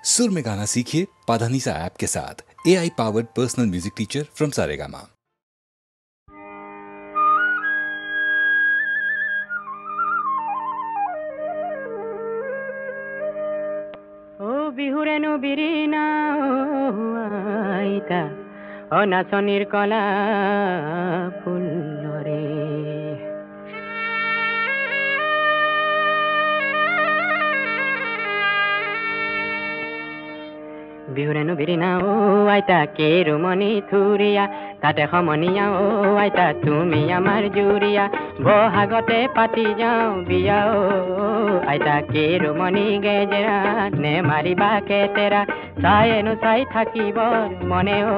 सुर में गाना सीखिए पाधानीसा ऐप के साथ। AI powered personal music teacher from Saregama. ओ बिहुरेनु बिरिना आइता ओ नाचनिर कला फुलरे बिहुरेनु बिरिना ओ आइता केरुमणि थुरिया ताते खमनिया ओ आइता तुमी आमार जुरिया बहागते पाती जाओ बिया ओ आइता केरुमणि गेजेरा ने मारिबा केतेरा सायेनु साई থাকিবৰ मने ओ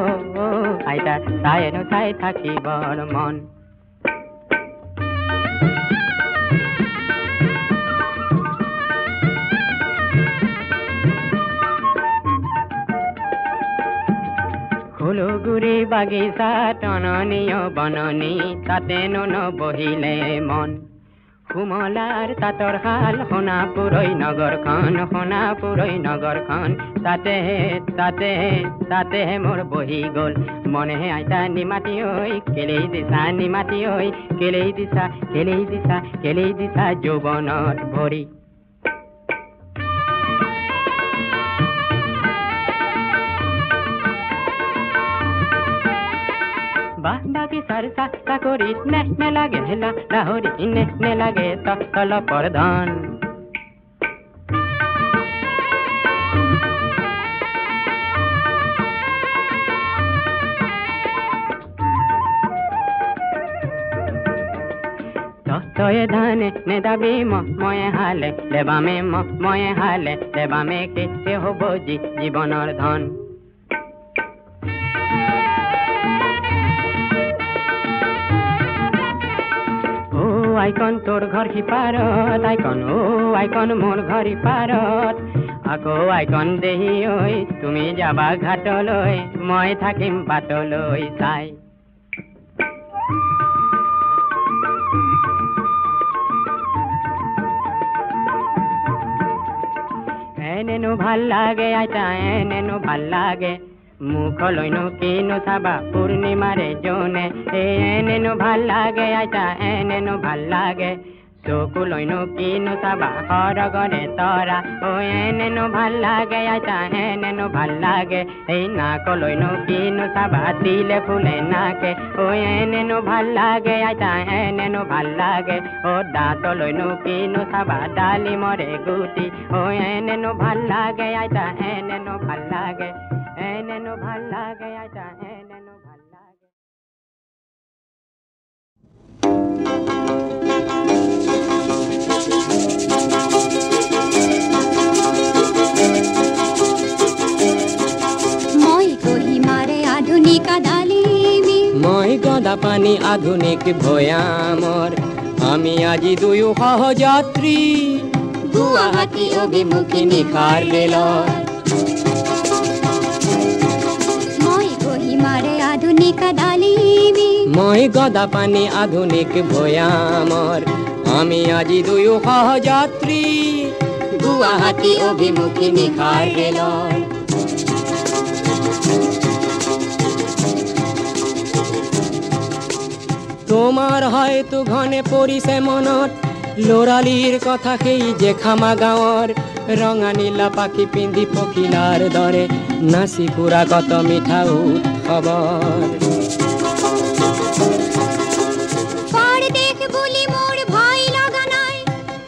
आइता सायेनु साई থাকিবৰ मन ফুলগুৰি বাগিচা টননীয় বননী তাতে নন বহিলে মন কুমলাৰ তাঁতৰ শাল সোণাপুৰৈ নগৰখন তাতে তাতে তাতে মোৰ বহি গ'ল মনে আইতা নিমাতি ঐ কেলেই দিছা যৌৱনত ভৰি बाकी सरसा चाकरी ने लागे लाहौरी ने लागे तल प्रधान तये धाने ने दाबी मये हाले लेबामे मये हाले लेबामे के हब जीवनर धन आइकन तोर घर সিপাৰত আইকন মোৰ ঘৰ সিপাৰত আকৌ আইকন দেহি ঐ তুমি যাবা ঘাটলৈ মই থাকিম বাটলৈ চাই এনেনো ভাল লাগে আইতা এনেনো ভাল লাগে মুখলৈনো কিনো চাবা পূৰ্ণিমাৰে জোনে এনেনো ভাল লাগে আইতা এনেনো ভাল লাগে চকুলৈনো কিনো চাবা সৰগৰে তৰা ও এনেনো ভাল লাগে আইতা এনেনো ভাল লাগে এই নাকলৈনো কিনো চাবা দিলে ফুলে নাকে ও এনেনো ভাল লাগে আইতা এনেনো ভাল লাগে ও দাঁতলৈনো কিনো চাবা ডালিমৰে গুটি ও এনেনো ভাল লাগে আইতা এনেনো ভাল লাগে এনেনো ভাল লাগে আইতা এনেনো ভাল লাগে মই কহিমাৰে আধুনিক আদালিমি মই গদা পানী আধুনিক ভয়ামৰ আমি আজি দুয়ো সহযাত্ৰী গুৱাহাটী অভিমুখী নিশাৰ ৰেলৰ আধুনিক আদালিমি মই গদা পানী আধুনিক ভয়ামৰ আমি আজি দুয়ো সহযাত্ৰী গুৱাহাটী অভিমুখী নিশাৰ ৰেলৰ তোমাৰ হয়তো ঘনে পৰিছে মনত ল'ৰালিৰ কথা সেই জেখামা গাঁৱৰ ৰঙা নীলা পাখি পিন্ধি পখিলাৰ দৰে নাচি ফুৰা কত মিঠা খবৰ পৰদেশ বুলি মোৰ ভয় লগা নাই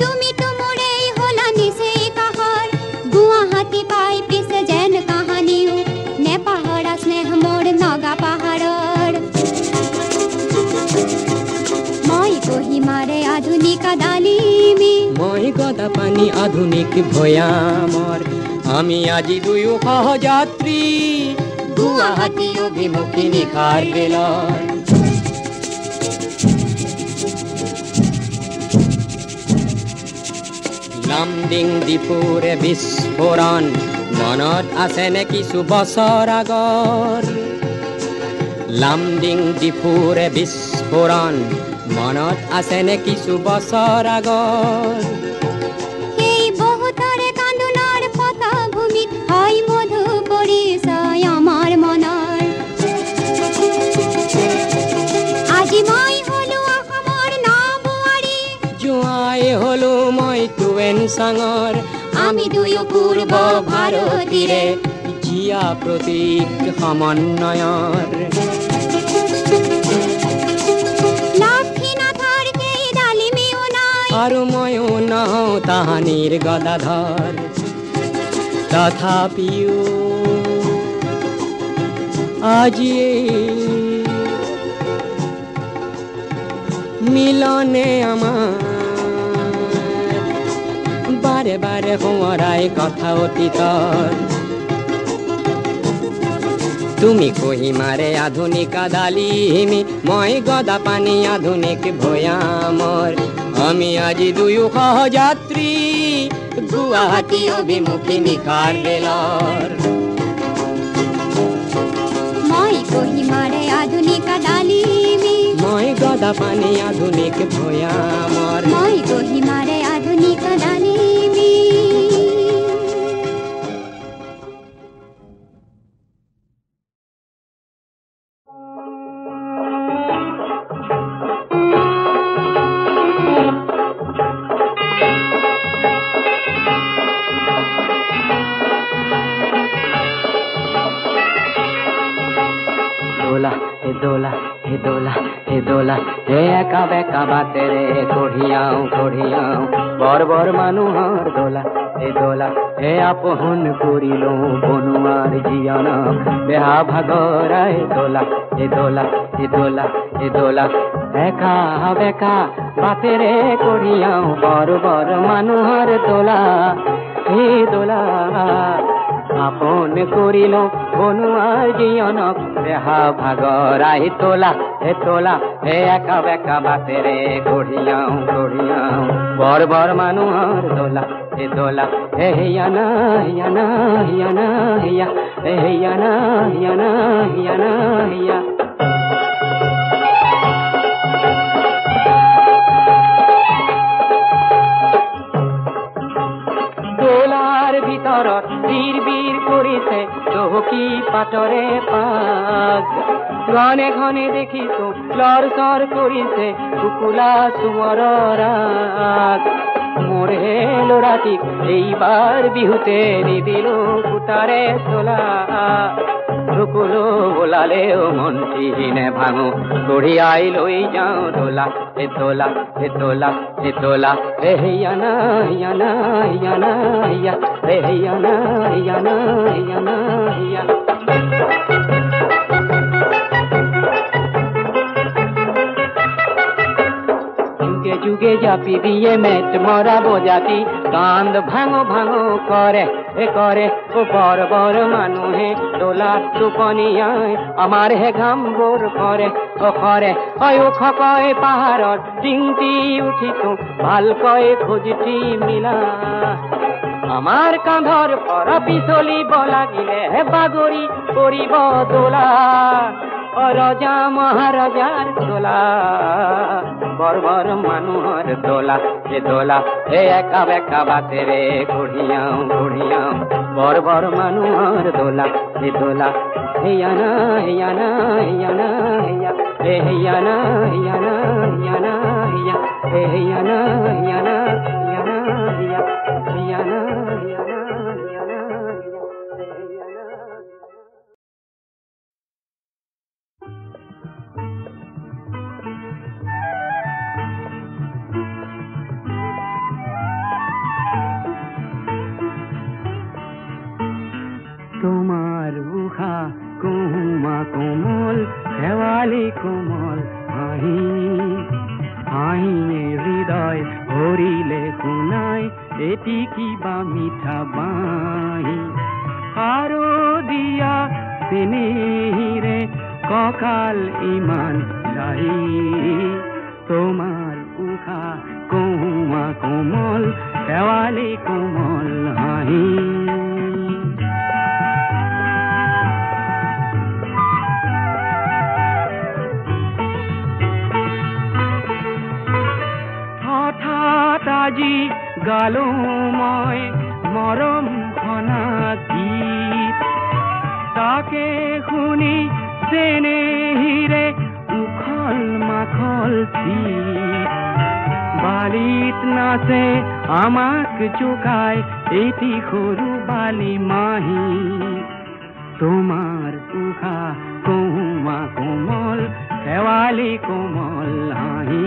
তুমি তো মোৰে হলা নিচে কাহৰ গুৱাহাটী পাই পিছে যেন কাহানিও নে পাহৰা স্নেহ মোৰ নগা পাহাৰৰ মই কহিমাৰে আধুনিক আদালিমি মই গদা পানী আধুনিক ভয়ামৰ আমি আজি দুয়ো সহযাত্ৰী গুৱাহাটী অভিমুখী নিশাৰ ৰেলৰ লামডিং ডিপুৰে বিস্ফোৰণ মনত আছে নে কিছু বছৰ আগৰ লামডিং ডিপুৰে বিস্ফোৰণ মনত আছে নে কিছু বছৰ আগৰ এই বহুতৰে কান্দোনৰ পটভূমিত হয় সাঙৰ আমি দুয়ো পূৰ্ব ভাৰতীৰে জিয়া প্ৰতীক সমন্বয়ৰ লক্ষ্মীনাথৰ সেই ডালিমিও নাই আৰু ময়ো নহওঁ তাহানিৰ গদাধৰ তথাপিও আজি মিলনে আমাৰ বাৰে বাৰে সোঁৱৰাই কথা অতীতৰ তুমি কহিমাৰে আধুনিক ডালিমি মই গদাপানী আধুনিক ভৈয়ামৰ আমি আজি দুয়ো সহযাত্ৰী গুৱাহাটী অভিমুখী নিশাৰ ৰেলৰ মই কহিমাৰে আধুনিক ডালিমি মই গদাপানী আধুনিক ভৈয়ামৰ মই কহিমাৰে আধুনিক ডালিমি হে একা বেকা বাতেৰে কঢ়িয়াও কঢ়িয়াও বৰ বৰ মানুহৰ দোলা হে আপোন কৰিলো বনোৱাৰ জীয়নক বেহা ভাগৰাই দোলা একা বেকা বাতেৰে কঢ়িয়াও বৰ বৰ মানুহৰ দোলা আপোন কৰিলো বনোৱাৰ জীয়নক বেহা ভাগৰাই তোলা হে একা বেকা বাতেৰে কঢ়িয়াও বৰ বৰ মানুহৰ দোলা হে হিয়ানা হিয়ানা হিয়ানা হিয়া হে হিয়ানা হিয়ানা হিয়ানা হিয়া ভিতৰত বীৰ বীৰ কৰিছে চহকী পাতৰে পাগ ঘনে ঘনে দেখিছো লৰ চৰ কৰিছে কুকুলা চোঁৱৰৰ ৰাগ মোৰ হে ল'ৰাটিক এইবাৰ বিহুতে নিদিলো ফুটাৰে চোলা ঢুকুলো বোলালেও মন্ত্ৰীহীনে ভাঙো কঢ়িয়াই লৈ যাওঁ দোলা হে হিয়ানা হিয়ানা হিয়ানা হিয়া হে হিয়ানা হিয়ানা হিয়ানা হিয়া যুগে জাপি দিয়ে মেট মরা বোজাতি কান্দ ভাঙো ভাঙো করে ও বড় বড় মানুহে দোলা টোপনিয়ায় আমার হে ঘাম বোর করে ওখ কয় পাহাড়ত টিংটি উঠিছো ভাল কয় খুঁজছি মিলা আমার কাঁধর পর পিছলিব লাগিলে বাগৰি পৰিব দোলা ৰজা মহাৰাজাৰ দোলা বৰ বৰ মানুহৰ দোলা হে একা বেকা বাতেৰে কঢ়িয়াও বৰ বৰ মানুহৰ দোলা হিয়ানা হিয়ানা হিয়ানা হিয়া হে হিয়ানা হিয়ানা হিয়ানা হিয়া হে হিয়ানা হিয়ানা হিয়ানা হিয়া হিয়ানা হিয়ানা হিয়ানা হিয়া তোমার উষা কুমা কোমল শেৱালি কোমল হাঁহি হৃদয় ভৰিলে শুনাই এটি কিবা মিঠা বাঁহী শাৰদীয়া চেনেহিৰে কঁকাল ইমান লাহি তোমাৰ উষা কুমা কোমল শেৱালি কোমল হাঁহি আজি গালো মই মৰম খনা গীত তাকে শুনি চেনেহিৰে উখল মাখল চিত বালিত নাচে আমাক জোগায় এটি সৰু বালি মাহী তোমাৰ উশা কহুমা কোমল শেৱালি কোমল হাঁহি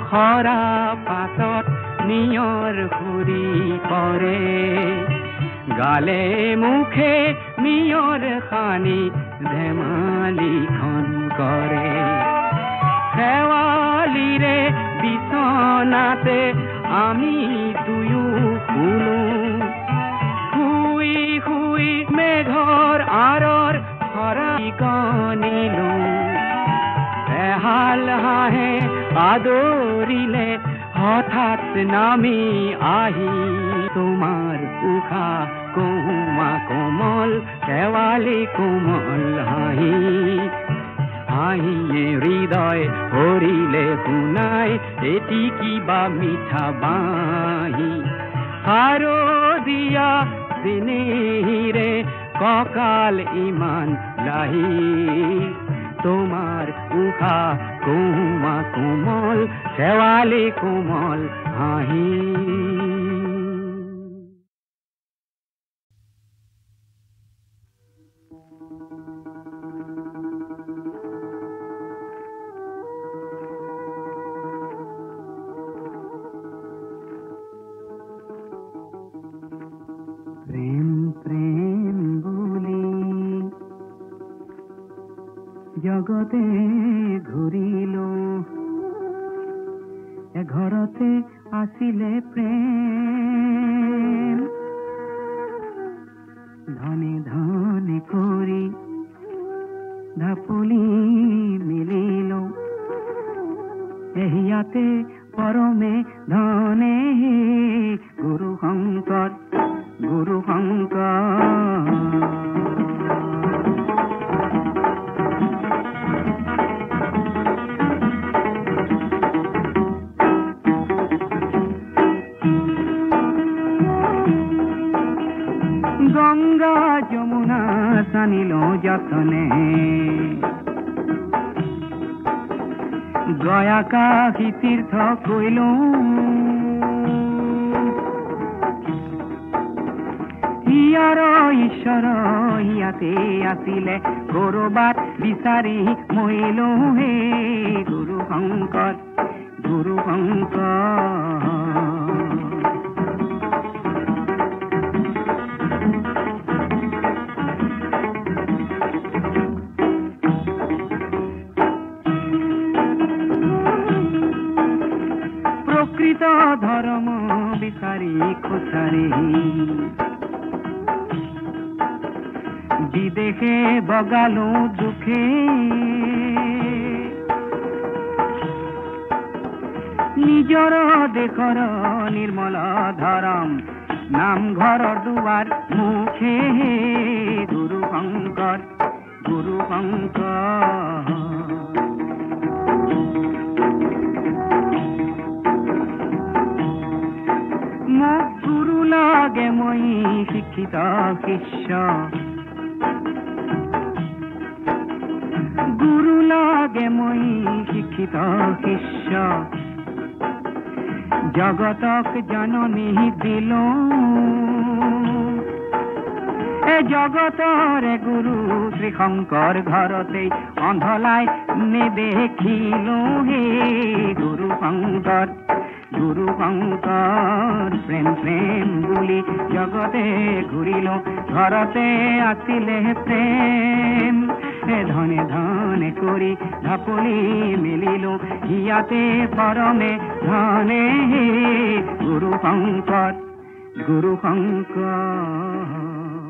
খৰা পাতত নিয়ৰ ঘূৰি পৰে গালে মুখে নিয়ৰ খানি ধেমালিখন কৰে শেৱালিৰে বিচনাতে আমি দুয়ো শুনো শুই শুই মেঘৰ আঁৰৰ খৰালি গনিলো এহাল হাঁহে আদৰিলে হঠাৎ নামি আহি তোমাৰ উশা কহুমা কোমল শেৱালি কোমল হাঁহি হাঁহিয়ে হৃদয় ভৰিলে শুনাই এটি কিবা মিঠা বাঁহী শাৰদীয়া চেনেহিৰে কঁকাল ইমান লাহি তোমাৰ উশা কহুমা কোমল শেৱালি কোমল হাঁহি প্ৰেম প্ৰেম বুলি জগতে ঘূৰিলো এঘৰতে আছিলে প্ৰেম ধনে ধনে কৰি ঢাপলি মিলিলো এহিয়াতে পৰমে ধনে গুৰু শংকৰ গুৰু শংকৰ গঙ্গা যমুনা টানিলো যতনে গয়া কাশী তীৰ্থ কৰিলো ইয়াৰ ঈশ্বৰ ইয়াতে আছিলে কৰবাত বিচাৰি মৰিলো হে গুৰু শংকৰ গুৰু শংকৰ প্ৰকৃত ধৰ্ম বিচাৰি খোঁচাৰি বিদেশে বগালো দুখে নিজৰ দেশৰ নিৰ্মল ধৰম নামঘৰৰ দুৱাৰ মুখে গুৰু শংকৰ গুৰু শংকৰ মোক গুৰু লাগে মই শিক্ষিত শিষ্য গুৰু লাগে মই শিক্ষিত শিষ্য জগতক জননী দিলো এ জগতৰে গুৰু শ্ৰী শংকৰ ঘৰতে অন্ধলাই নেদেখিলো হে গুৰু শংকৰ গুৰু শংকৰ প্ৰেম প্ৰেম বুলি জগতে ঘূৰিলো ঘৰতে আছিলে প্ৰেম ধনে ধনে কৰি ঢাপলি মেলিলো ইয়াতে পৰমে ধনে গুৰু শংকৰ গুৰু শংকৰ